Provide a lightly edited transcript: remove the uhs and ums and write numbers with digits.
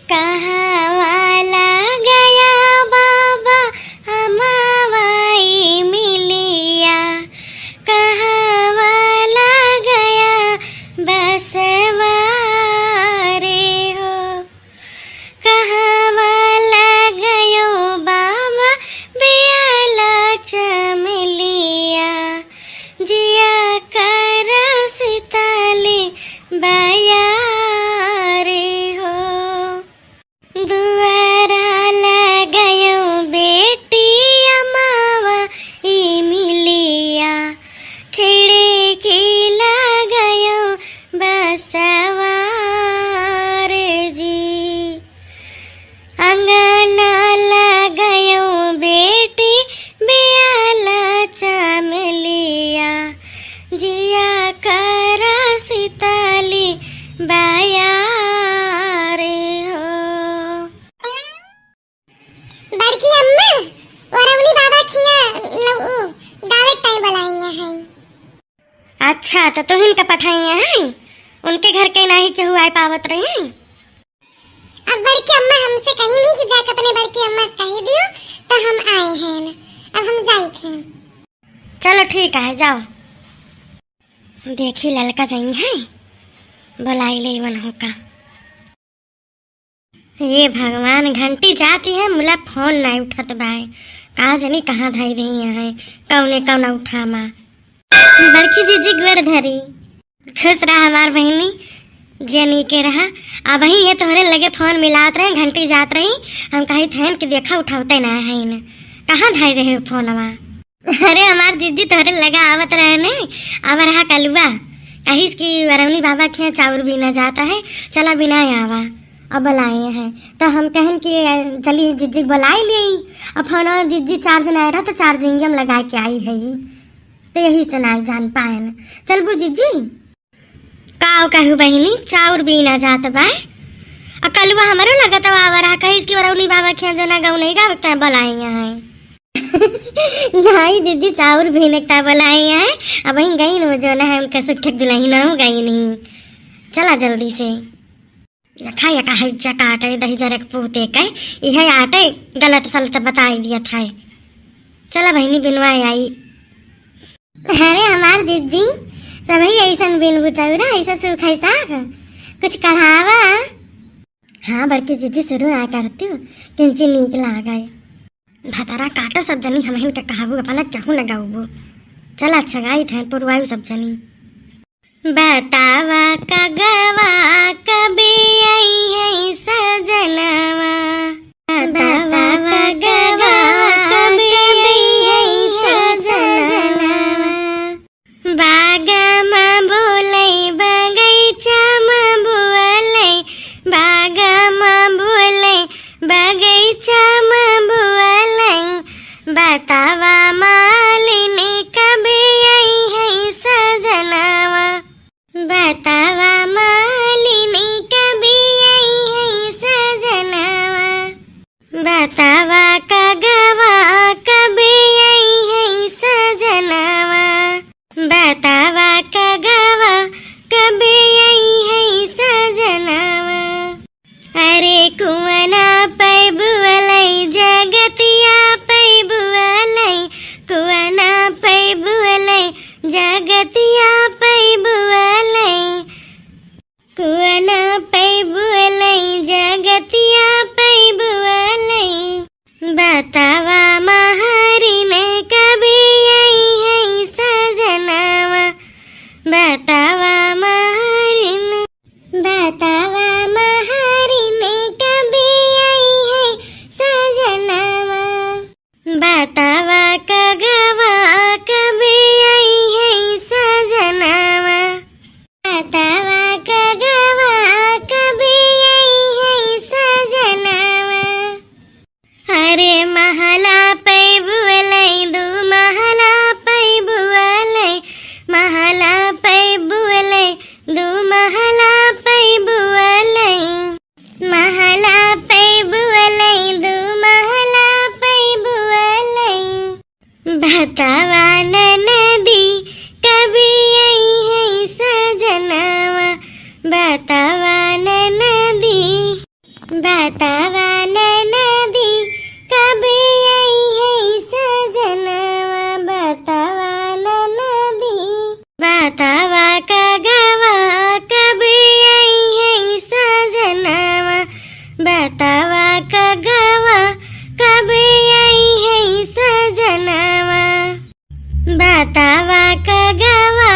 कहाँ वाला गया बाबा हमावाई मिलिया, कहाँ वाला गया बसवा रे हो, कहाँ वाला गयो बाबा बियाला चमेलिया, जिया कर सिताली बाया रे हो। दुआरा लगायो बेटी अमावा ई मिलिया, खिड़की लगायो बसवा रे जी, अंगना लगायो बेटी बियाला चमेलिया, जिया कर सिताली बाया रे हो। बड़की अम्मा और अवनी बाबा खिया दावत टाइम बुलाइया हैं। अच्छा तो तुहिन का पठाइया हैं, उनके घर के नहीं केहू आए पावत रहे हैं। अब बड़की अम्मा हमसे कही नहीं कि जाकर अपने बड़की अम्मा से कही दियो, तो हम आए हैं ना, अब हम जाते हैं। चलो ठीक है जाओ। देखी ललका जाई है, बुलाई ले वन होका। ये भगवान घंटी जाती है, मुला फोन नहीं उठत बाय, कहा जनी कहाँ धाई रही है, कौने कौना उठा माँ। बड़की जीजी गोर धरी, खुश रहा हमार बहनी, जनी के रहा। अब ही ये तोहरे लगे फोन मिलात रहे, घंटी जात रही, हम कही थे कि देखा उठाते ना है न, कहाँ धाई रहे हो फोनवा। अरे हमार जीजी तोहरे लगा आवत रहे ने, अब रहा कलुआ कहीं की वरवनी बाबा के चाउर बीना जाता है, चला बिना आवा। अब बुलाए हैं तो हम कहन कि चलिए जीजी बुलाई ली, अब फोन जीजी चार्ज नहीं रहा तो चार्जिंग हम लगा के आई है, तो यही से ना जान पाए न। चल बू जीजी काव कहू बहनी चाउर बीना जात बा, और कलुआ हमारो लगत आवा रहा कहीं की वरवनी बाबा के जो ना गाँव नहीं गावता बुलाई है। नहीं जीजी चाउर भी नकता बुलाई है, अब वहीं गई न जो ना है उनका सुख दुल्ही न गई नहीं। चला जल्दी से यखा यका हज्जा काटे दही जरक पूते के यह आटे गलत सलत बताई दिया था। चला बहनी बिनवाई आई। अरे हमार जीजी सभी ऐसा बिनबू चौरा ऐसा सुख ऐसा कुछ कढ़ावा। हाँ बड़की जीजी शुरू ना करती हूँ, किंची नीक लागे भतारा काटो सब जनी हम के कहाबू अपना चाहू न गाऊबू। चला अच्छा गाई थे पुरवायु सब जनी। बतावा कगवा कभी आई है सजनवा, बतावा कगवा कभी आई है सजनवा, बागा में बोले बगैचा में बोले, बागा में बोले बगैचा में बोले, बतावा मालिनी कभी आई है सजनवा, बतावा मालिनी कभी आई है सजनवा, बतावा कगवा कभी आई है सजनवा, बतावा कगवा कभी आई है सजनवा। अरे कुआना पैबुअलई जगतिया पैबुअलई, कुआना पैबुअलई जगतिया पैबुअलई, कुआना पैबुअलई जगतिया पैबुअलई, बतावा महारी ने कभी आई है सजनवा, बतावा महारी ने, बतावा महारी ने कभी आई है सजनवा, बतावा कगवा कभी आई है सजनवा, बतावा कगवा कभी आई है सजनवा। गवा क गवा